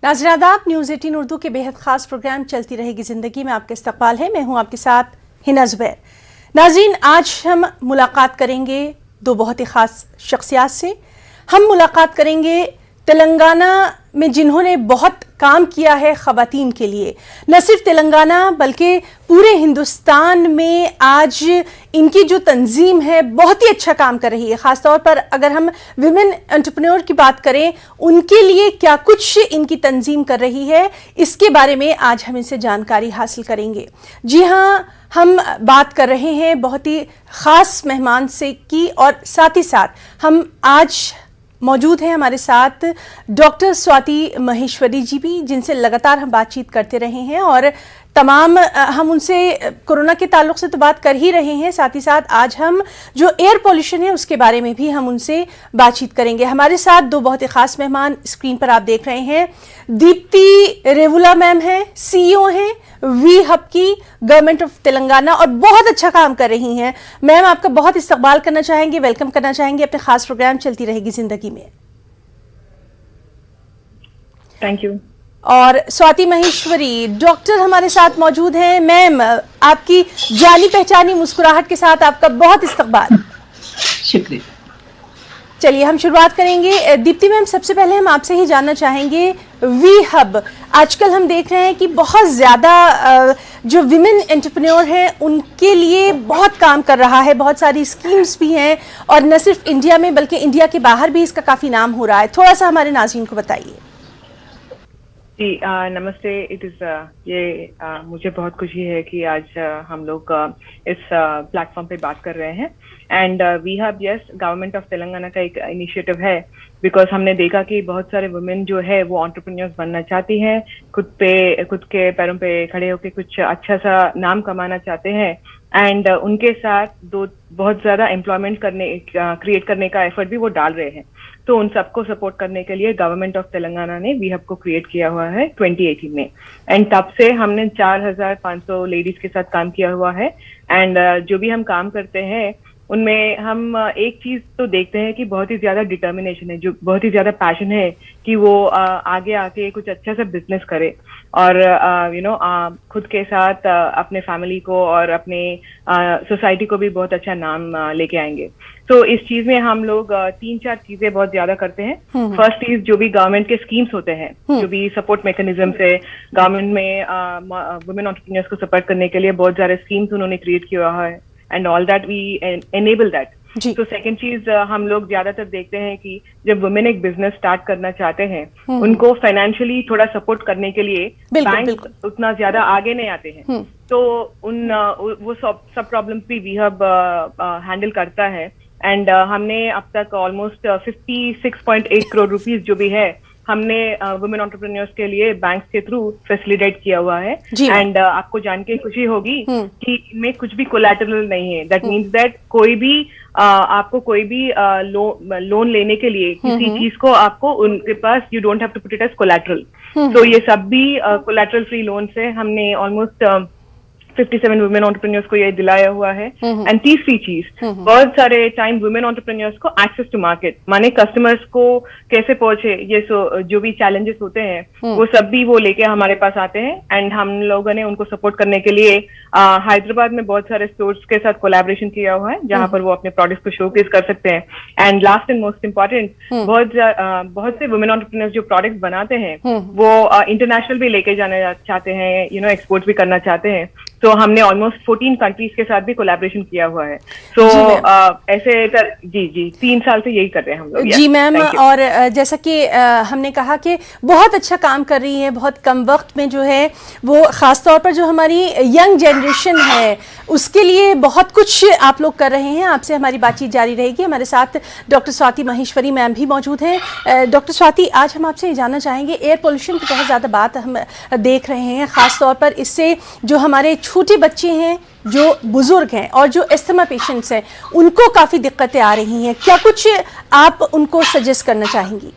नाज़रीन आदाब, न्यूज़ 18 उर्दू के बेहद ख़ास प्रोग्राम चलती रहेगी ज़िंदगी में आपका इस्तकबाल है। मैं हूँ आपके साथ हिना ज़ुबैर। नाज़रीन, आज हम मुलाकात करेंगे दो बहुत ही ख़ास शख्सियात से। हम मुलाकात करेंगे तेलंगाना में जिन्होंने बहुत काम किया है ख़वातीन के लिए। न सिर्फ तेलंगाना बल्कि पूरे हिंदुस्तान में आज इनकी जो तंजीम है बहुत ही अच्छा काम कर रही है। ख़ास तौर पर अगर हम विमेन एंटरप्रेन्योर की बात करें, उनके लिए क्या कुछ इनकी तंजीम कर रही है, इसके बारे में आज हम इनसे जानकारी हासिल करेंगे। जी हाँ, हम बात कर रहे हैं बहुत ही ख़ास मेहमान से की, और साथ ही साथ हम आज मौजूद हैं हमारे साथ डॉक्टर स्वाति महेश्वरी जी भी, जिनसे लगातार हम बातचीत करते रहे हैं और तमाम हम उनसे कोरोना के ताल्लुक से तो बात कर ही रहे हैं, साथ ही साथ आज हम जो एयर पोल्यूशन है उसके बारे में भी हम उनसे बातचीत करेंगे। हमारे साथ दो बहुत ही ख़ास मेहमान स्क्रीन पर आप देख रहे हैं। दीप्ति रेवुला मैम हैं, CEO हैं वी हब की, गवर्नमेंट ऑफ तेलंगाना, और बहुत अच्छा काम कर रही हैं। मैम, आपका बहुत इस्तकबाल करना चाहेंगे, वेलकम करना चाहेंगे अपने खास प्रोग्राम चलती रहेगी ज़िंदगी में। Thank you. और स्वाति महेश्वरी डॉक्टर हमारे साथ मौजूद हैं। मैम, आपकी जानी पहचानी मुस्कुराहट के साथ आपका बहुत इस्तकबाल। शुक्रिया। चलिए हम शुरुआत करेंगे। दीप्ति मैम, सबसे पहले हम आपसे ही जानना चाहेंगे, वी हब आजकल हम देख रहे हैं कि बहुत ज़्यादा जो विमेन एंटरप्रेन्योर हैं उनके लिए बहुत काम कर रहा है, बहुत सारी स्कीम्स भी हैं, और न सिर्फ इंडिया में बल्कि इंडिया के बाहर भी इसका काफ़ी नाम हो रहा है। थोड़ा सा हमारे नाज़रीन को बताइए। जी नमस्ते। मुझे बहुत खुशी है कि आज हम लोग इस प्लेटफॉर्म पे बात कर रहे हैं। And we have government of Telangana का एक इनिशिएटिव है, बिकॉज हमने देखा कि बहुत सारे वुमेन जो है वो एंटरप्रेन्योर्स बनना चाहती हैं, खुद के पैरों पे खड़े होकर कुछ अच्छा सा नाम कमाना चाहते हैं, एंड उनके साथ बहुत ज्यादा एम्प्लॉयमेंट क्रिएट करने का एफर्ट भी वो डाल रहे हैं। तो उन सबको सपोर्ट करने के लिए गवर्नमेंट ऑफ तेलंगाना ने वी हब को क्रिएट किया हुआ है 2018 में, एंड तब से हमने 4500 लेडीज के साथ काम किया हुआ है। एंड जो भी हम काम करते हैं उनमें हम एक चीज तो देखते हैं कि बहुत ही ज्यादा डिटर्मिनेशन है, जो बहुत ही ज्यादा पैशन है कि वो आगे आके कुछ अच्छा सा बिजनेस करे, और खुद के साथ अपने फैमिली को और अपने सोसाइटी को भी बहुत अच्छा नाम लेके आएंगे। तो इस चीज में हम लोग 3-4 चीजें बहुत ज्यादा करते हैं। फर्स्ट चीज, जो भी गवर्नमेंट के स्कीम्स होते हैं, जो भी सपोर्ट मैकेनिज्म से गवर्नमेंट में वुमेन एंटरप्रेन्योर्स को सपोर्ट करने के लिए बहुत सारे स्कीम्स उन्होंने क्रिएट किया हुआ है, and all that we enable that. तो सेकंड चीज, हम लोग ज्यादातर देखते हैं कि जब वुमेन एक बिजनेस स्टार्ट करना चाहते हैं, उनको फाइनेंशियली थोड़ा सपोर्ट करने के लिए बैंक उतना ज्यादा आगे नहीं आते हैं। तो वो सब प्रॉब्लम्स भी वी हब हैंडल करता है। एंड हमने अब तक ऑलमोस्ट 56.8 करोड़ रुपीस जो भी है हमने वुमेन एंटरप्रेन्योर्स के लिए बैंक के थ्रू फैसिलिटेट किया हुआ है। एंड आपको जान के खुशी होगी कि इनमें कुछ भी कोलैटरल नहीं है। दैट मीन्स दैट आपको कोई भी लोन लेने के लिए किसी चीज को आपको उनके पास you don't have to put it as collateral. तो ये सब भी कोलैटरल फ्री लोन से हमने ऑलमोस्ट 57 वुमेन एंटरप्रेन्योर्स को ये दिलाया हुआ है। एंड तीसरी चीज, बहुत सारे टाइम वुमेन एंटरप्रेन्योर्स को एक्सेस टू मार्केट, माने कस्टमर्स को कैसे पहुंचे, ये जो भी चैलेंजेस होते हैं वो सब भी वो लेके हमारे पास आते हैं। एंड हम लोगों ने उनको सपोर्ट करने के लिए हैदराबाद में बहुत सारे स्टोर्स के साथ कोलैबोरेशन किया हुआ है, जहां पर वो अपने प्रोडक्ट्स को शोकेस कर सकते हैं। And last and most important, बहुत से वुमेन एंटरप्रेन्योर्स जो प्रोडक्ट्स बनाते हैं वो इंटरनेशनल भी लेके जाना चाहते हैं, एक्सपोर्ट भी करना चाहते हैं। तो हमने ऑलमोस्ट 14 कंट्रीज के साथ भी कोलैबोरेशन किया हुआ है। तो ऐसे जी 3 साल से यही कर रहे हैं हम लोग। जी मैम, और जैसा कि हमने कहा कि बहुत अच्छा काम कर रही है, बहुत कम वक्त में जो है वो ख़ास तौर पर जो हमारी यंग जनरेशन है उसके लिए बहुत कुछ आप लोग कर रहे हैं। आपसे हमारी बातचीत जारी रहेगी। हमारे साथ डॉक्टर स्वाति महेश्वरी मैम भी मौजूद हैं। डॉक्टर स्वाति, आज हम आपसे ये जानना चाहेंगे, एयर पोल्यूशन की बहुत ज़्यादा बात हम देख रहे हैं, ख़ास तौर पर इससे जो हमारे छोटे बच्चे हैं, जो बुजुर्ग हैं और जो एस्थमा पेशेंट्स हैं, उनको काफ़ी दिक्कतें आ रही हैं। क्या कुछ आप उनको सजेस्ट करना चाहेंगी?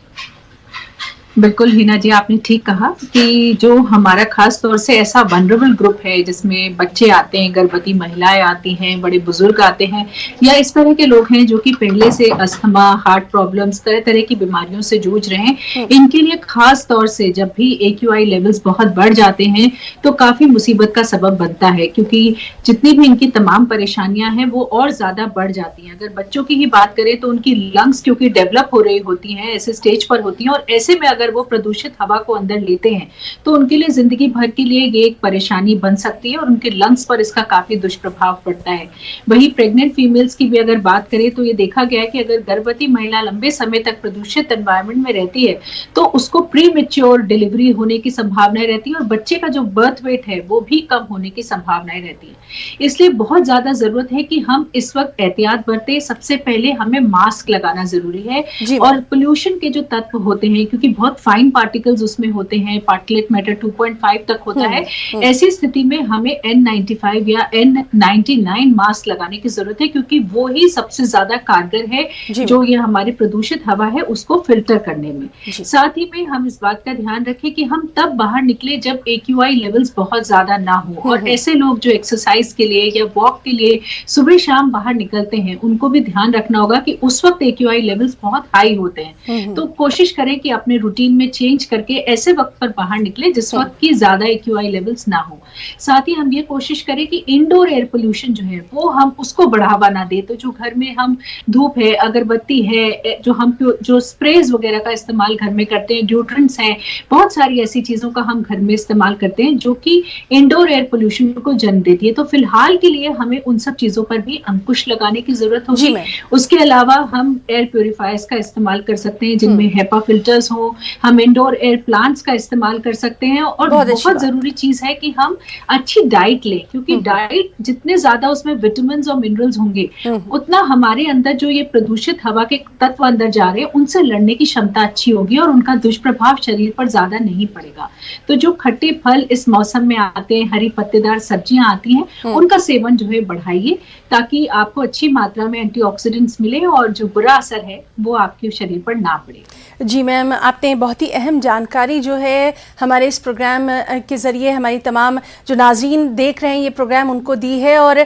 बिल्कुल हिना जी, आपने ठीक कहा कि जो हमारा खास तौर से ऐसा वनरेबल ग्रुप है जिसमें बच्चे आते हैं, गर्भवती महिलाएं आती हैं, बड़े बुजुर्ग आते हैं, या इस तरह के लोग हैं जो कि पहले से अस्थमा, हार्ट प्रॉब्लम्स, तरह तरह की बीमारियों से जूझ रहे हैं, इनके लिए खास तौर से जब भी AQI लेवल्स बहुत बढ़ जाते हैं तो काफी मुसीबत का सबब बनता है, क्योंकि जितनी भी इनकी तमाम परेशानियां हैं वो और ज्यादा बढ़ जाती हैं। अगर बच्चों की ही बात करें तो उनकी लंग्स क्योंकि डेवलप हो रही होती हैं, ऐसे स्टेज पर होती हैं, और ऐसे में अगर वो प्रदूषित हवा को अंदर लेते हैं तो उनके लिए जिंदगी भर के लिए ये एक परेशानी बन सकती है और उनके लंग्स पर इसका काफी दुष्प्रभाव पड़ता है। वही प्रेग्नेंट फीमेल्स की भी अगर बात करें तो ये देखा गया है कि अगर गर्भवती महिला लंबे समय तक प्रदूषित एनवायरमेंट में रहती है तो उसको प्री मैच्योर डिलीवरी होने की संभावनाएं रहती है और बच्चे का जो बर्थ वेट है वो भी कम होने की संभावनाएं रहती है। इसलिए बहुत ज्यादा जरूरत है कि हम इस वक्त एहतियात बरतें। सबसे पहले हमें मास्क लगाना जरूरी है, और पोल्यूशन के जो तत्व होते हैं, क्योंकि बहुत फाइन पार्टिकल्स उसमें होते हैं, पार्टिकुलेट मैटर 2.5 तक होता है, ऐसी स्थिति में हमें N95 या N99 मास्क लगाने की जरूरत है, क्योंकि वो ही सबसे ज्यादा कारगर है जो ये हमारी प्रदूषित हवा है उसको फिल्टर करने में। साथ ही में हम इस बात का ध्यान रखें कि हम तब बाहर निकले जब AQI लेवल्स बहुत ज्यादा ना हो, और ऐसे लोग जो एक्सरसाइज के लिए या वॉक के लिए सुबह शाम बाहर निकलते हैं उनको भी ध्यान रखना होगा कि उस वक्त AQI लेवल्स बहुत हाई होते हैं। तो कोशिश करें कि अपने रूटीन में चेंज करके ऐसे वक्त पर बाहर निकले जिस वक्त की ज्यादा AQI लेवल्स ना हो। साथ ही हम ये कोशिश करें कि इंडोर एयर पोल्यूशन जो है वो हम उसको बढ़ावा ना दे। तो जो घर में हम धूप है, अगरबत्ती है, जो स्प्रेज वगैरह का इस्तेमाल घर में करते हैं, ड्यूट्रेंट्स हैं, बहुत सारी ऐसी चीजों का हम घर में इस्तेमाल करते हैं जो कि इंडोर एयर पोल्यूशन को जन्म देती है। तो फिलहाल के लिए हमें उन सब चीजों पर भी अंकुश लगाने की जरूरत होगी। उसके अलावा हम एयर प्योरीफायर्स का इस्तेमाल कर सकते हैं जिनमें HEPA फिल्टर्स हो, हम इंडोर एयर प्लांट्स का इस्तेमाल कर सकते हैं, और बहुत जरूरी चीज है कि हम अच्छी डाइट लें, क्योंकि डाइट जितने ज्यादा उसमें विटामिन्स और मिनरल्स होंगे उतना हमारे अंदर जो ये प्रदूषित हवा के तत्व अंदर जा रहे हैं उनसे लड़ने की क्षमता अच्छी होगी और उनका दुष्प्रभाव शरीर पर ज्यादा नहीं पड़ेगा। तो जो खट्टे फल इस मौसम में आते हैं, हरी पत्तेदार सब्जियां आती हैं, उनका सेवन जो है बढ़ाइए, ताकि आपको अच्छी मात्रा में एंटीऑक्सीडेंट्स मिले और जो बुरा असर है वो आपके शरीर पर ना पड़े। जी मैम, आपने बहुत ही अहम जानकारी जो है हमारे इस प्रोग्राम के ज़रिए हमारी तमाम जो नाज़रीन देख रहे हैं ये प्रोग्राम उनको दी है। और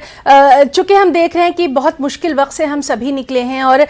चूँकि हम देख रहे हैं कि बहुत मुश्किल वक्त से हम सभी निकले हैं और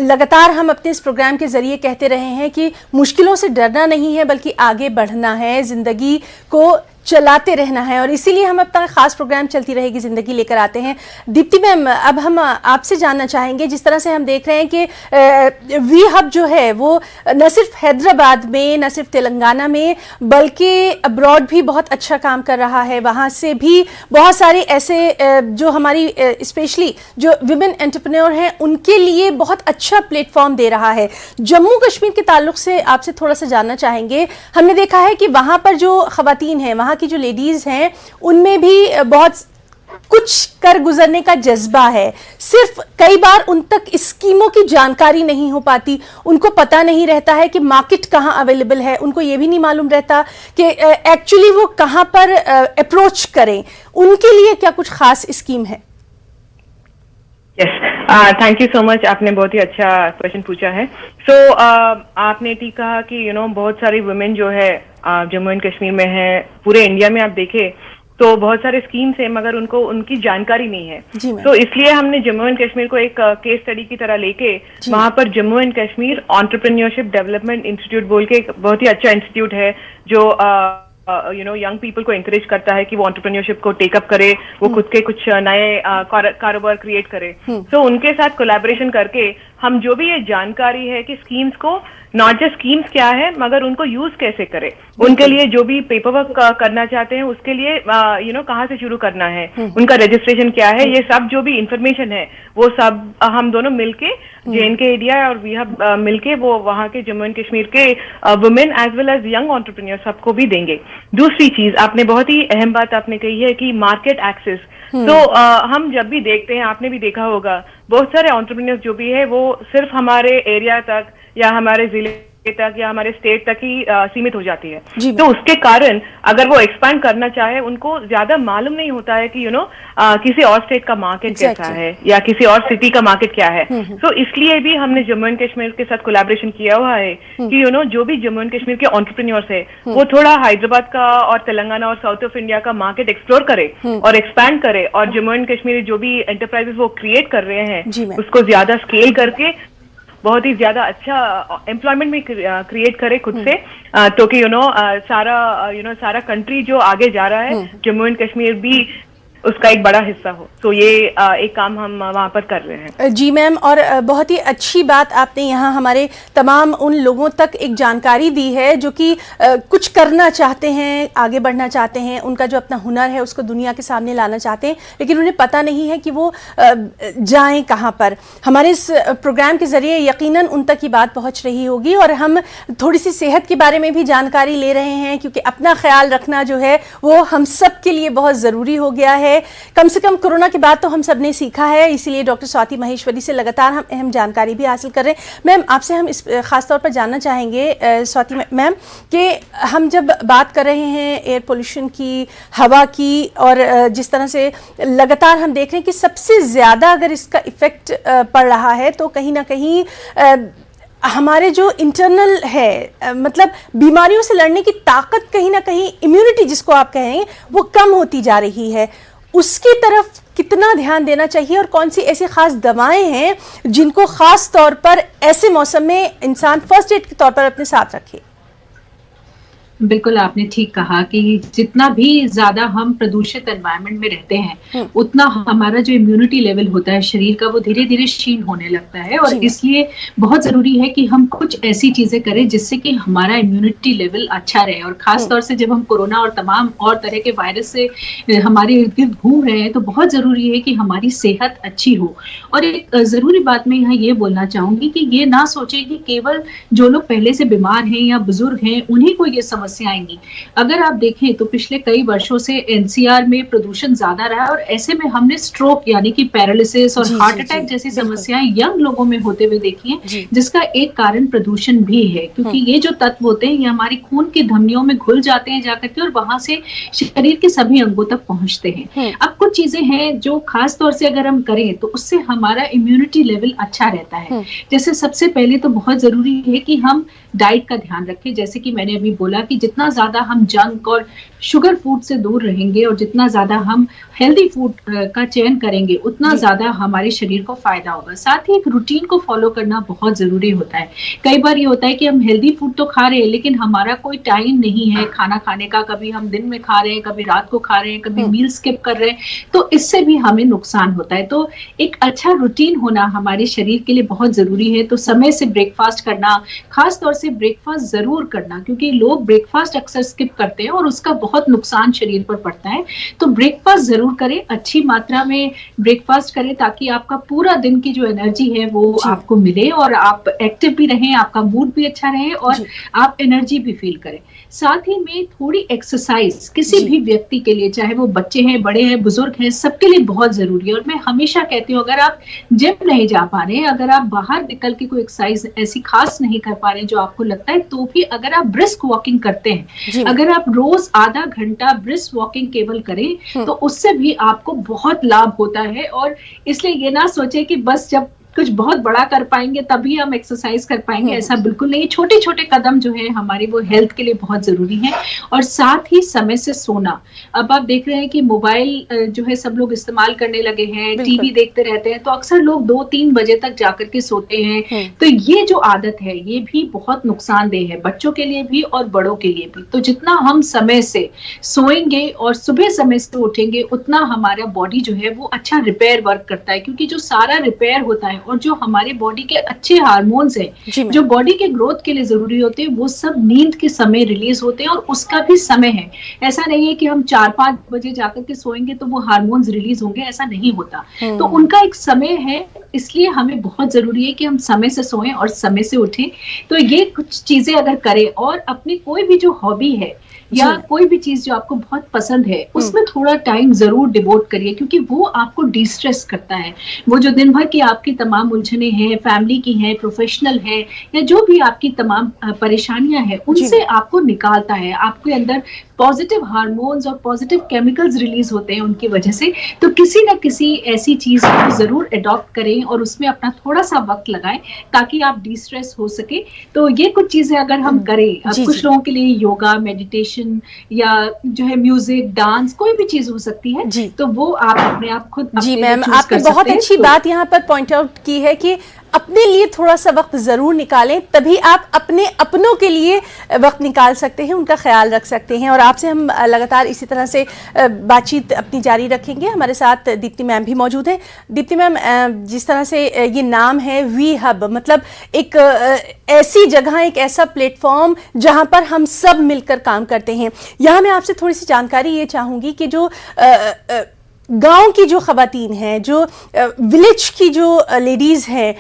लगातार हम अपने इस प्रोग्राम के ज़रिए कहते रहे हैं कि मुश्किलों से डरना नहीं है बल्कि आगे बढ़ना है, ज़िंदगी को चलाते रहना है, और इसीलिए हम अपना खास प्रोग्राम चलती रहेगी ज़िंदगी लेकर आते हैं। दीप्ति मैम, अब हम आपसे जानना चाहेंगे, जिस तरह से हम देख रहे हैं कि वी हब जो है वो न सिर्फ हैदराबाद में, न सिर्फ तेलंगाना में, बल्कि अब्रॉड भी बहुत अच्छा काम कर रहा है। वहाँ से भी बहुत सारे ऐसे जो हमारी स्पेशली जो विमेन एंटरप्रेन्योर हैं उनके लिए बहुत अच्छा प्लेटफॉर्म दे रहा है। जम्मू कश्मीर के ताल्लुक से आपसे थोड़ा सा जानना चाहेंगे। हमने देखा है कि वहाँ पर जो खवातीन हैं, वहाँ की जो लेडीज हैं, उनमें भी बहुत कुछ कर गुजरने का जज्बा है। सिर्फ कई बार उन तक स्कीमों की जानकारी नहीं हो पाती, उनको पता नहीं रहता है कि मार्केट कहाँ अवेलेबल है, उनको ये भी नहीं मालूम रहता कि एक्चुअली वो कहाँ पर अप्रोच करें। उनके लिए क्या कुछ खास स्कीम है? Yes, thank you so much. आपने बहुत ही अच्छा क्वेश्चन पूछा है। सो आपने ठीक कहा कि बहुत सारी वुमेन जो है जम्मू एंड कश्मीर में है, पूरे इंडिया में आप देखें तो बहुत सारे स्कीम्स हैं मगर उनको उनकी जानकारी नहीं है। तो इसलिए हमने जम्मू एंड कश्मीर को एक केस स्टडी की तरह लेके वहां पर Jammu and Kashmir entrepreneurship development institute बोल के एक बहुत ही अच्छा इंस्टीट्यूट है जो यंग पीपल को एंकरेज करता है कि वो एंटरप्रेन्योरशिप को टेकअप करे, वो खुद के कुछ नए कारोबार क्रिएट करे। तो उनके साथ कोलैबोरेशन करके हम जो भी ये जानकारी है कि स्कीम्स को, नॉट जस्ट स्कीम्स क्या है मगर उनको यूज कैसे करें, उनके लिए जो भी पेपर वर्क करना चाहते हैं उसके लिए कहाँ से शुरू करना है, उनका रजिस्ट्रेशन क्या है, ये सब जो भी इंफॉर्मेशन है वो सब हम दोनों मिलके JNK एरिया और वी हब मिलके वो वहाँ के जम्मू एंड कश्मीर के women as well as young entrepreneur सबको भी देंगे। दूसरी चीज आपने बहुत ही अहम बात आपने कही है कि मार्केट एक्सेस। तो हम जब भी देखते हैं, आपने भी देखा होगा, बहुत सारे एंटरप्रेन्योर्स जो भी है वो सिर्फ हमारे एरिया तक या हमारे जिले तक या हमारे स्टेट तक ही सीमित हो जाती है। जी तो उसके कारण अगर वो एक्सपैंड करना चाहे, उनको ज्यादा मालूम नहीं होता है कि किसी और स्टेट का मार्केट कैसा है या किसी और सिटी का मार्केट क्या है। तो इसलिए भी हमने जम्मू एंड कश्मीर के साथ कोलैबोरेशन किया हुआ है कि जो भी जम्मू एंड कश्मीर के एंटरप्रेन्योर्स है वो थोड़ा हैदराबाद का और तेलंगाना और साउथ ऑफ इंडिया का मार्केट एक्सप्लोर करे और एक्सपैंड करे, और जम्मू एंड कश्मीर जो भी एंटरप्राइजेस वो क्रिएट कर रहे हैं उसको ज्यादा स्केल करके बहुत ही ज्यादा अच्छा एम्प्लॉयमेंट भी क्रिएट करे खुद से, तो कि सारा कंट्री जो आगे जा रहा है जम्मू एंड कश्मीर भी उसका एक बड़ा हिस्सा हो। तो ये एक काम हम वहाँ पर कर रहे हैं। जी मैम, और बहुत ही अच्छी बात आपने यहाँ हमारे तमाम उन लोगों तक एक जानकारी दी है जो कि कुछ करना चाहते हैं, आगे बढ़ना चाहते हैं, उनका जो अपना हुनर है उसको दुनिया के सामने लाना चाहते हैं, लेकिन उन्हें पता नहीं है कि वो जाएं कहाँ पर। हमारे इस प्रोग्राम के ज़रिए यकीनन उन तक ये बात पहुँच रही होगी, और हम थोड़ी सी सेहत के बारे में भी जानकारी ले रहे हैं, क्योंकि अपना ख्याल रखना जो है वो हम सब के लिए बहुत ज़रूरी हो गया है। कम से कम कोरोना के बाद तो हम सब ने सीखा है, इसीलिए डॉक्टर स्वाति महेश्वरी से लगातार हम अहम जानकारी भी हासिल कर रहे हैं। मैम, आपसे हम इस खास तौर पर जानना चाहेंगे स्वाति मैम कि हम जब बात कर रहे हैं एयर पोल्यूशन की, हवा की, और जिस तरह से लगातार हम देख रहे हैं कि सबसे ज़्यादा अगर इसका इफ़ेक्ट पड़ रहा है तो कहीं ना कहीं हमारे जो इंटरनल है, मतलब बीमारियों से लड़ने की ताकत, कहीं ना कहीं इम्यूनिटी जिसको आप कहेंगे, वो कम होती जा रही है। उसकी तरफ कितना ध्यान देना चाहिए, और कौन सी ऐसी खास दवाएं हैं जिनको खास तौर पर ऐसे मौसम में इंसान फर्स्ट एड के तौर पर अपने साथ रखे? बिल्कुल आपने ठीक कहा कि जितना भी ज्यादा हम प्रदूषित एनवायरनमेंट में रहते हैं उतना हमारा जो इम्यूनिटी लेवल होता है शरीर का वो धीरे धीरे क्षीण होने लगता है, और इसलिए बहुत जरूरी है कि हम कुछ ऐसी चीजें करें जिससे कि हमारा इम्यूनिटी लेवल अच्छा रहे। और खास तौर से जब हम कोरोना और तमाम और तरह के वायरस से हमारे इर्द गिर्द घूम रहे हैं तो बहुत जरूरी है कि हमारी सेहत अच्छी हो। और एक जरूरी बात मैं यहाँ ये बोलना चाहूंगी कि ये ना सोचे कि केवल जो लोग पहले से बीमार हैं या बुजुर्ग हैं उन्हीं को ये समस्या आएंगी। अगर आप देखें तो पिछले कई वर्षों से एनसीआर में प्रदूषण ज्यादा रहा है, और ऐसे में हमने स्ट्रोक यानी कि पैरालिसिस और हार्ट अटैक जैसी समस्याएं यंग लोगों में होते हुए देखी हैं, जिसका एक कारण प्रदूषण भी है, क्योंकि ये जो तत्व होते हैं ये हमारी खून की धमनियों में घुल जाते हैं जाकर के, और वहां से शरीर के सभी अंगों तक पहुंचते हैं। अब कुछ चीजें हैं जो खास तौर से अगर हम करें तो उससे हमारा इम्यूनिटी लेवल अच्छा रहता है। जैसे सबसे पहले तो बहुत जरूरी है कि हम डाइट का ध्यान रखें, जैसे कि मैंने अभी बोला कि जितना ज्यादा हम जंक और शुगर फूड से दूर रहेंगे और जितना ज्यादा हम हेल्दी फूड का चयन करेंगे उतना ज्यादा हमारे शरीर को फायदा होगा। साथ ही एक रूटीन को फॉलो करना बहुत जरूरी होता है। कई बार ये होता है कि हम हेल्दी फूड तो खा रहे हैं लेकिन हमारा कोई टाइम नहीं है खाना खाने का, कभी हम दिन में खा रहे हैं, कभी रात को खा रहे हैं, कभी मील स्किप कर रहे हैं, तो इससे भी हमें नुकसान होता है। तो एक अच्छा रूटीन होना हमारे शरीर के लिए बहुत जरूरी है। तो समय से ब्रेकफास्ट करना, खास तौर से ब्रेकफास्ट जरूर करना, क्योंकि लोग ब्रेकफास्ट अक्सर स्किप करते हैं और उसका बहुत नुकसान शरीर पर पड़ता है। तो ब्रेकफास्ट जरूर करें, अच्छी मात्रा में ब्रेकफास्ट करें ताकि आपका पूरा दिन की जो एनर्जी है वो आपको मिले और आप एक्टिव भी रहें, आपका मूड भी अच्छा रहे और आप एनर्जी भी फील करें। साथ ही में थोड़ी एक्सरसाइज किसी भी व्यक्ति के लिए, चाहे वो बच्चे हैं, बड़े हैं, बुजुर्ग हैं, सबके लिए बहुत जरूरी है। और मैं हमेशा कहती हूँ अगर आप जिम नहीं जा पा रहे हैं, अगर आप बाहर निकल के कोई एक्सरसाइज ऐसी खास नहीं कर पा रहे हैं जो आपको लगता है, तो भी अगर आप ब्रिस्क वॉकिंग करते हैं, अगर आप रोज आधा घंटा ब्रिस्क वॉकिंग केवल करें तो उससे भी आपको बहुत लाभ होता है। और इसलिए ये ना सोचे कि बस जब कुछ बहुत बड़ा कर पाएंगे तभी हम एक्सरसाइज कर पाएंगे, ऐसा बिल्कुल नहीं। छोटे छोटे कदम जो है हमारी वो हेल्थ के लिए बहुत जरूरी है। और साथ ही समय से सोना। अब आप देख रहे हैं कि मोबाइल जो है सब लोग इस्तेमाल करने लगे हैं, टीवी देखते रहते हैं, तो अक्सर लोग 2-3 बजे तक जाकर के सोते हैं। तो ये जो आदत है ये भी बहुत नुकसानदेह है, बच्चों के लिए भी और बड़ों के लिए भी। तो जितना हम समय से सोएंगे और सुबह समय से उठेंगे उतना हमारा बॉडी जो है वो अच्छा रिपेयर वर्क करता है, क्योंकि जो सारा रिपेयर होता है और जो हमारे बॉडी के अच्छे हार्मोन्स हैं जो बॉडी के ग्रोथ के लिए जरूरी होते हैं वो सब नींद के समय रिलीज होते हैं और उसका भी समय है। ऐसा नहीं है कि हम 4-5 बजे जाकर के सोएंगे तो वो हार्मोन्स रिलीज होंगे, ऐसा नहीं होता। तो उनका एक समय है इसलिए हमें बहुत जरूरी है कि हम समय से सोएं और समय से उठें। तो ये कुछ चीजें अगर करें और अपनी कोई भी जो हॉबी है या कोई भी चीज जो आपको बहुत पसंद है उसमें थोड़ा टाइम जरूर डिवोट करिए, क्योंकि वो आपको डिस्ट्रेस करता है। वो जो दिन भर की आपकी तमाम उलझने हैं, फैमिली की हैं, प्रोफेशनल है, या जो भी आपकी तमाम परेशानियां हैं, उनसे आपको निकालता है। आपके अंदर पॉजिटिव हार्मोन्स और पॉजिटिव केमिकल्स रिलीज होते हैं उनकी वजह से। तो किसी ना किसी ऐसी चीज को जरूर अडॉप्ट करें और उसमें अपना थोड़ा सा वक्त लगाएं ताकि आप डिस्ट्रेस हो सके। तो ये कुछ चीजें अगर हम करें, अब कुछ लोगों के लिए योगा, मेडिटेशन या जो है म्यूजिक, डांस, कोई भी चीज हो सकती है, तो वो आप अपने आप खुद जी मैम, आपने बहुत अच्छी बात यहाँ पर पॉइंट आउट की है कि अपने लिए थोड़ा सा वक्त जरूर निकालें, तभी आप अपने अपनों के लिए वक्त निकाल सकते हैं, उनका ख्याल रख सकते हैं। और आपसे हम लगातार इसी तरह से बातचीत अपनी जारी रखेंगे। हमारे साथ दीप्ति मैम भी मौजूद हैं। दीप्ति मैम, जिस तरह से ये नाम है वी हब, मतलब एक ऐसी जगह, एक ऐसा प्लेटफॉर्म जहां पर हम सब मिलकर काम करते हैं। यहाँ मैं आपसे थोड़ी सी जानकारी ये चाहूँगी कि जो गांव की जो ख़वातीन हैं, जो विलेज की जो लेडीज़ हैं,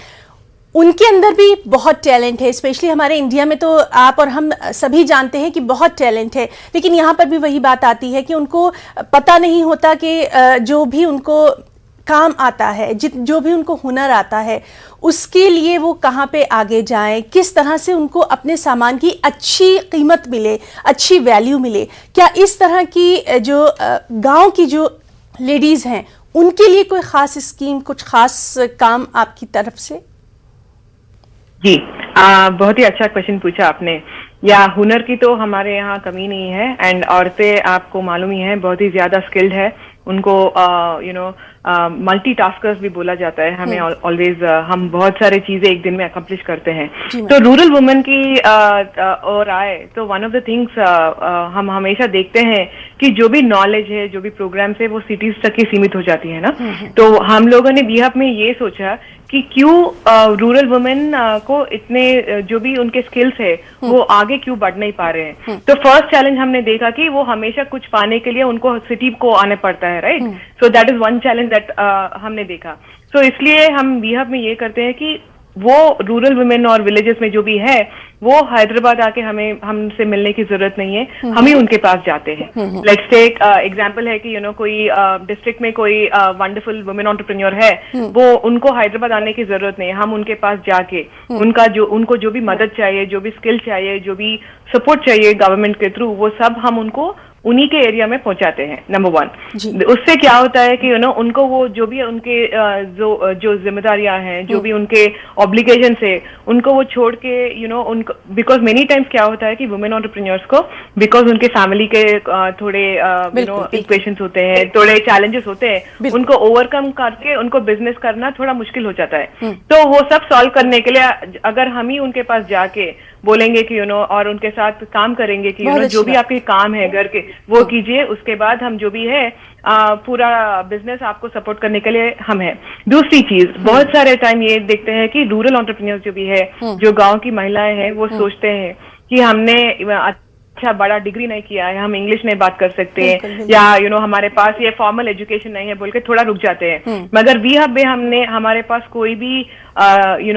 उनके अंदर भी बहुत टैलेंट है। स्पेशली हमारे इंडिया में तो आप और हम सभी जानते हैं कि बहुत टैलेंट है, लेकिन यहाँ पर भी वही बात आती है कि उनको पता नहीं होता कि जो भी उनको काम आता है, जो भी उनको हुनर आता है, उसके लिए वो कहाँ पे आगे जाएं, किस तरह से उनको अपने सामान की अच्छी कीमत मिले, अच्छी वैल्यू मिले। क्या इस तरह की जो गाँव की जो लेडीज़ हैं उनके लिए कोई ख़ास स्कीम, कुछ ख़ास काम आपकी तरफ से? जी, बहुत ही अच्छा क्वेश्चन पूछा आपने। या हुनर की तो हमारे यहाँ कमी नहीं है, एंड औरतें आपको मालूम ही है बहुत ही ज्यादा स्किल्ड है। उनको मल्टीटास्कर्स भी बोला जाता है। हमें ऑलवेज हम बहुत सारे चीजें एक दिन में अकम्प्लिश करते हैं। तो रूरल वुमेन की और आए तो वन ऑफ द थिंग्स हम हमेशा देखते हैं कि जो भी नॉलेज है, जो भी प्रोग्राम्स है, वो सिटीज तक ही सीमित हो जाती है ना। तो हम लोगों ने वी हब में ये सोचा कि क्यों रूरल वुमेन को इतने जो भी उनके स्किल्स है वो आगे क्यों बढ़ नहीं पा रहे हैं। तो फर्स्ट चैलेंज हमने देखा कि वो हमेशा कुछ पाने के लिए उनको सिटी को आने पड़ता है, right. So that is one challenge that हमने देखा। सो इसलिए हम वी हब में ये करते हैं कि वो रूरल वुमेन और विलेजेस में जो भी है वो हैदराबाद आके हमसे मिलने की जरूरत नहीं है, हम ही उनके पास जाते हैं। लेट्स टेक एग्जांपल है कि कोई डिस्ट्रिक्ट में कोई वंडरफुल वुमेन एंटरप्रेन्योर है, वो उनको हैदराबाद आने की जरूरत नहीं है। हम उनके पास जाके उनको जो भी मदद चाहिए, जो भी स्किल चाहिए, जो भी सपोर्ट चाहिए गवर्नमेंट के थ्रू, वो सब हम उनको उन्हीं के एरिया में पहुंचाते हैं। नंबर वन, उससे क्या होता है कि उनको वो जो भी उनके जो जिम्मेदारियां हैं, जो भी उनके ऑब्लिगेशन है, उनको वो छोड़ के उनको, बिकॉज मेनी टाइम्स क्या होता है कि वुमेन एंटरप्रेन्योर्स को, बिकॉज उनके फैमिली के थोड़े इक्वेशंस होते हैं, थोड़े चैलेंजेस होते हैं, उनको ओवरकम करके उनको बिजनेस करना थोड़ा मुश्किल हो जाता है। तो वो सब सॉल्व करने के लिए अगर हम ही उनके पास जाके बोलेंगे कि और उनके साथ काम करेंगे कि जो भी आपके काम है घर के वो कीजिए, उसके बाद हम जो भी है पूरा बिजनेस आपको सपोर्ट करने के लिए हम हैं। दूसरी चीज, बहुत सारे टाइम ये देखते हैं कि रूरल एंटरप्रेन्योर्स जो भी है, जो गांव की महिलाएं हैं, वो सोचते हैं कि हमने अच्छा बड़ा डिग्री नहीं किया है, हम इंग्लिश में बात कर सकते हैं, या हमारे पास ये फॉर्मल एजुकेशन नहीं है बोल के थोड़ा रुक जाते हैं। मगर वी हब में हमारे पास कोई भी ये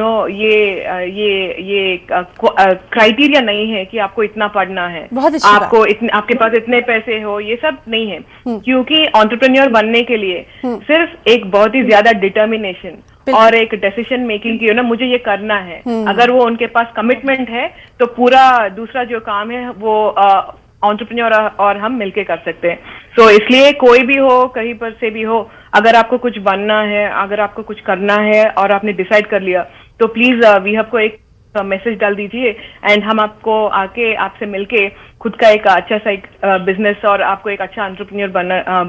क्राइटेरिया नहीं है कि आपको इतना पढ़ना है, आपको आपके पास इतने पैसे हो, ये सब नहीं है। क्योंकि एंटरप्रेन्योर बनने के लिए सिर्फ एक बहुत ही ज्यादा डिटर्मिनेशन और एक डिसीजन मेकिंग की मुझे ये करना है, अगर वो उनके पास कमिटमेंट है तो पूरा दूसरा जो काम है वो एंटरप्रेन्योर और हम मिलके कर सकते हैं। सो इसलिए कोई भी हो, कहीं पर से भी हो, अगर आपको कुछ बनना है, अगर आपको कुछ करना है और आपने डिसाइड कर लिया, तो प्लीज वी हब को एक मैसेज डाल दीजिए, एंड हम आपको आके आपसे मिलके खुद का एक अच्छा सा एक बिजनेस और आपको एक अच्छा एंटरप्रेन्योर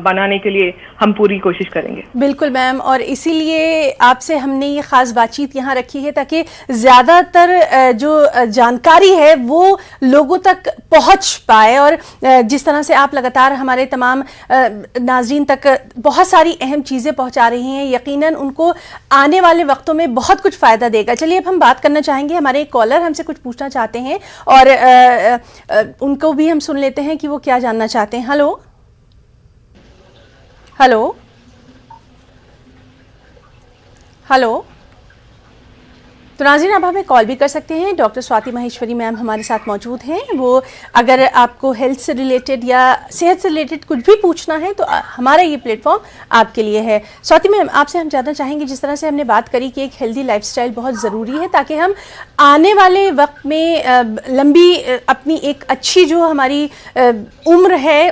बनाने के लिए हम पूरी कोशिश करेंगे। बिल्कुल मैम, और इसीलिए आपसे हमने ये खास बातचीत यहाँ रखी है ताकि ज़्यादातर जो जानकारी है वो लोगों तक पहुँच पाए। और जिस तरह से आप लगातार हमारे तमाम नाजरीन तक बहुत सारी अहम चीज़ें पहुँचा रही हैं, यकीनन उनको आने वाले वक्तों में बहुत कुछ फ़ायदा देगा। चलिए अब हम बात करना चाहेंगे, हमारे एक कॉलर हमसे कुछ पूछना चाहते हैं और उनको भी हम सुन लेते हैं कि वो क्या जानना चाहते हैं। Hello hello hello. तो नाज़रीन, आप हमें कॉल भी कर सकते हैं। डॉक्टर स्वाति माहेश्वरी मैम हमारे साथ मौजूद हैं। वो अगर आपको हेल्थ से रिलेटेड या सेहत से रिलेटेड कुछ भी पूछना है तो हमारा ये प्लेटफॉर्म आपके लिए है। स्वाति मैम, आपसे हम जानना चाहेंगे, जिस तरह से हमने बात करी कि एक हेल्दी लाइफस्टाइल बहुत ज़रूरी है ताकि हम आने वाले वक्त में लंबी अपनी एक अच्छी जो हमारी उम्र है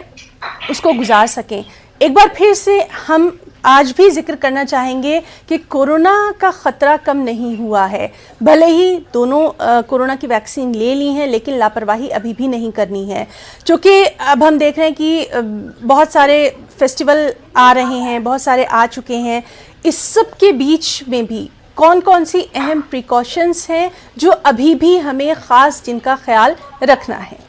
उसको गुजार सकें। एक बार फिर से हम आज भी जिक्र करना चाहेंगे कि कोरोना का ख़तरा कम नहीं हुआ है। भले ही दोनों कोरोना की वैक्सीन ले ली हैं, लेकिन लापरवाही अभी भी नहीं करनी है। क्योंकि अब हम देख रहे हैं कि बहुत सारे फेस्टिवल आ रहे हैं, बहुत सारे आ चुके हैं। इस सब के बीच में भी कौन कौन सी अहम प्रिकॉशंस हैं जो अभी भी हमें ख़ास जिनका ख्याल रखना है?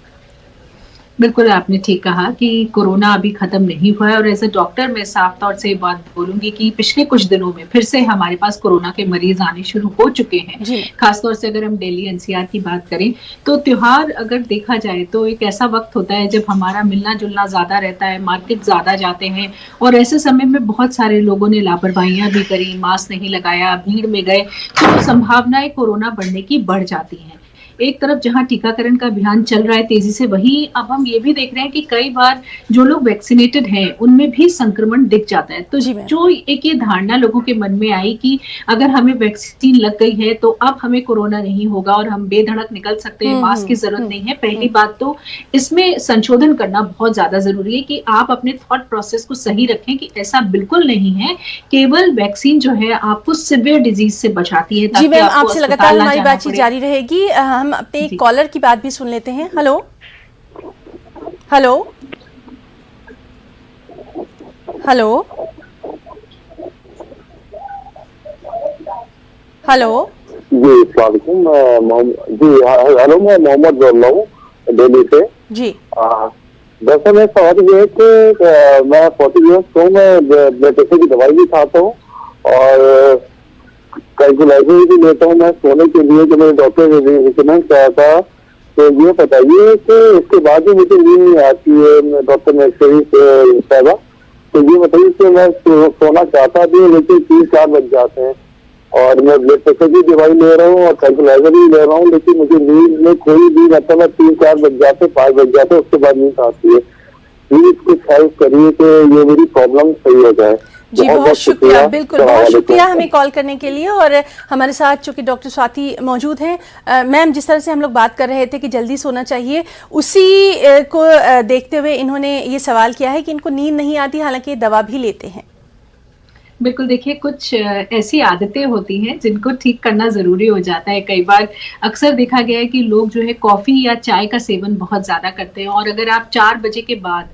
बिल्कुल, आपने ठीक कहा कि कोरोना अभी खत्म नहीं हुआ है और एज ए डॉक्टर मैं साफ तौर से बात बोलूंगी कि पिछले कुछ दिनों में फिर से हमारे पास कोरोना के मरीज आने शुरू हो चुके हैं। खासतौर से अगर हम दिल्ली एनसीआर की बात करें तो त्योहार अगर देखा जाए तो एक ऐसा वक्त होता है जब हमारा मिलना जुलना ज्यादा रहता है, मार्केट ज्यादा जाते हैं और ऐसे समय में बहुत सारे लोगों ने लापरवाहियां भी करी, मास्क नहीं लगाया, भीड़ में गए, तो संभावनाएं कोरोना बढ़ने की बढ़ जाती हैं। एक तरफ जहां टीकाकरण का अभियान चल रहा है तेजी से, वहीं अब हम ये भी देख रहे हैं कि कई बार जो लोग वैक्सीनेटेड हैं उनमें भी संक्रमण दिख जाता है। तो जो एक ये धारणा लोगों के मन में आई कि अगर हमें वैक्सीन लग गई है तो अब हमें कोरोना नहीं होगा और हम बेधड़क निकल सकते हैं, मास्क की जरूरत नहीं है। पहली बात तो इसमें संशोधन करना बहुत ज्यादा जरूरी है कि आप अपने थॉट प्रोसेस को सही रखें कि ऐसा बिल्कुल नहीं है। केवल वैक्सीन जो है आपको सिवियर डिजीज से बचाती है। जी मैम, आपसे लगातार हमारी बातचीत जारी रहेगी। हम अपने एक कॉलर की बात भी सुन लेते हैं। हेलो हेलो हेलो हेलो जी, स्वागतम। जी हेलो, मैं मोहम्मद बोल रहा हूँ दिल्ली से। जी दरअसल मेरा सवाल ये है कि मैं 40 ईयर्स हूँ, मैं ब्लड प्रेशर की दवाई भी खाता हूँ और कैलकुलाइजर भी लेता हूँ मैं सोने के लिए, जो मेरे डॉक्टर ने रिकमेंड किया था। तो ये बताइए कि इसके बाद भी मुझे नींद नहीं आती है, डॉक्टर ने बताया। तो ये बताइए कि मैं सोना चाहता भी हूँ लेकिन 3-4 बज जाते हैं और मैं ब्लड प्रेशर की दवाई ले रहा हूँ और कैलकुलाइजर भी ले रहा हूँ, लेकिन मुझे नींद में कोई भी मतलब 3-4 बज जाते, 5 बज जाते, उसके बाद नींद आती है। प्लीज कुछ हेल्प करिए कि ये मेरी प्रॉब्लम सही हो जाए। जी बहुत शुक्रिया, बिल्कुल बहुत शुक्रिया हमें कॉल करने के लिए। और हमारे साथ चूंकि डॉक्टर स्वाति मौजूद हैं। मैम, जिस तरह से हम लोग बात कर रहे थे कि जल्दी सोना चाहिए, उसी को देखते हुए इन्होंने ये सवाल किया है कि इनको नींद नहीं आती, हालांकि दवा भी लेते हैं। बिल्कुल, देखिए कुछ ऐसी आदतें होती हैं जिनको ठीक करना जरूरी हो जाता है। कई बार अक्सर देखा गया है कि लोग जो है कॉफी या चाय का सेवन बहुत ज्यादा करते हैं और अगर आप 4 बजे के बाद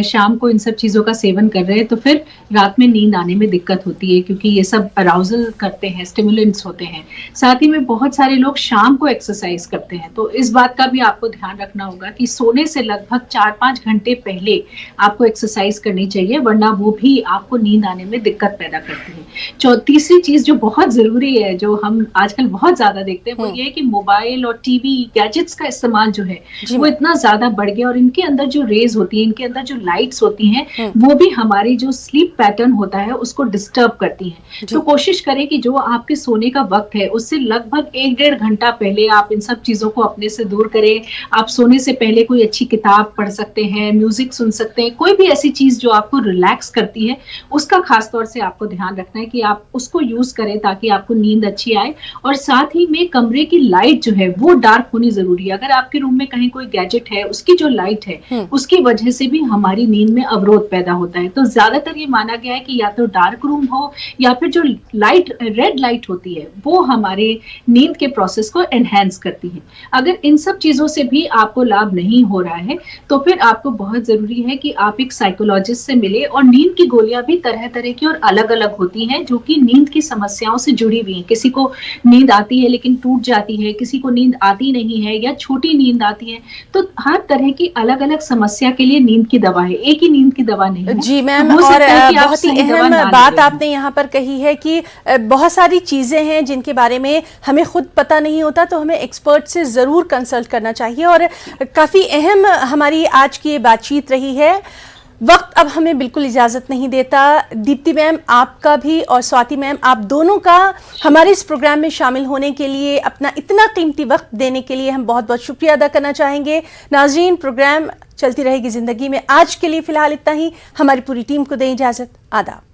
शाम को इन सब चीजों का सेवन कर रहे हैं तो फिर रात में नींद आने में दिक्कत होती है, क्योंकि ये सब अराउजल करते हैं, स्टिमुलेंट्स होते हैं। साथ ही में बहुत सारे लोग शाम को एक्सरसाइज करते हैं, तो इस बात का भी आपको ध्यान रखना होगा कि सोने से लगभग 4-5 घंटे पहले आपको एक्सरसाइज करनी चाहिए, वरना वो भी आपको नींद आने में दिक्कत पैदा करती है। तीसरी चीज जो बहुत जरूरी है, जो हम आजकल बहुत ज्यादा देखते हैं, वो ये है कि मोबाइल और टीवी गैजेट्स का इस्तेमाल जो है वो इतना ज्यादा बढ़ गया और इनके अंदर जो रेज होती है, इनके अंदर जो लाइट्स होती हैं, वो भी हमारी जो स्लीप पैटर्न होता है उसको डिस्टर्ब करती हैं। तो कोशिश करें कि जो आपके सोने का वक्त है उससे लगभग 1-1.5 घंटा पहले आप इन सब चीजों को अपने से दूर करें। आप सोने से पहले कोई अच्छी किताब पढ़ सकते हैं, म्यूजिक सुन सकते हैं, कोई भी ऐसी चीज जो आपको रिलैक्स करती है उसका खास तौर से आपको ध्यान रखना है कि आप उसको यूज करें ताकि आपको नींद अच्छी आए। और साथ ही में कमरे की लाइट जो है वो डार्क होनी जरूरी है। अगर आपके रूम में कहीं कोई गैजेट है, उसकी जो लाइट है उसकी वजह से भी हमारी नींद में अवरोध पैदा होता है। तो ज्यादातर ये माना गया है कि या तो डार्क रूम हो या फिर जो लाइट, रेड लाइट होती है, वो हमारे नींद के प्रोसेस को एनहेंस करती है। अगर इन सब चीजों से भी आपको लाभ नहीं हो रहा है तो फिर आपको बहुत जरूरी है कि आप एक साइकोलॉजिस्ट से मिले। और नींद की गोलियां भी तरह तरह की और अलग अलग होती हैं जो कि नींद की समस्याओं से जुड़ी हुई हैं। किसी को नींद आती है लेकिन टूट जाती है, किसी को नींद आती नहीं है या छोटी नींद आती है। तो हर तरह की अलग अलग समस्या के लिए नींद की दवा है, एक ही नींद की दवा नहीं है। जी मैम, और बहुत ही अहम बात आपने यहाँ पर कही है कि बहुत सारी चीजें हैं जिनके बारे में हमें खुद पता नहीं होता, तो हमें एक्सपर्ट से जरूर कंसल्ट करना चाहिए। और काफी अहम हमारी आज की बातचीत रही है। वक्त अब हमें बिल्कुल इजाज़त नहीं देता। दीप्ति मैम, आपका भी और स्वाति मैम, आप दोनों का हमारे इस प्रोग्राम में शामिल होने के लिए, अपना इतना कीमती वक्त देने के लिए हम बहुत बहुत शुक्रिया अदा करना चाहेंगे। नाज़रीन, प्रोग्राम चलती रहेगी ज़िंदगी में आज के लिए फ़िलहाल इतना ही। हमारी पूरी टीम को दें इजाज़त। आदाब।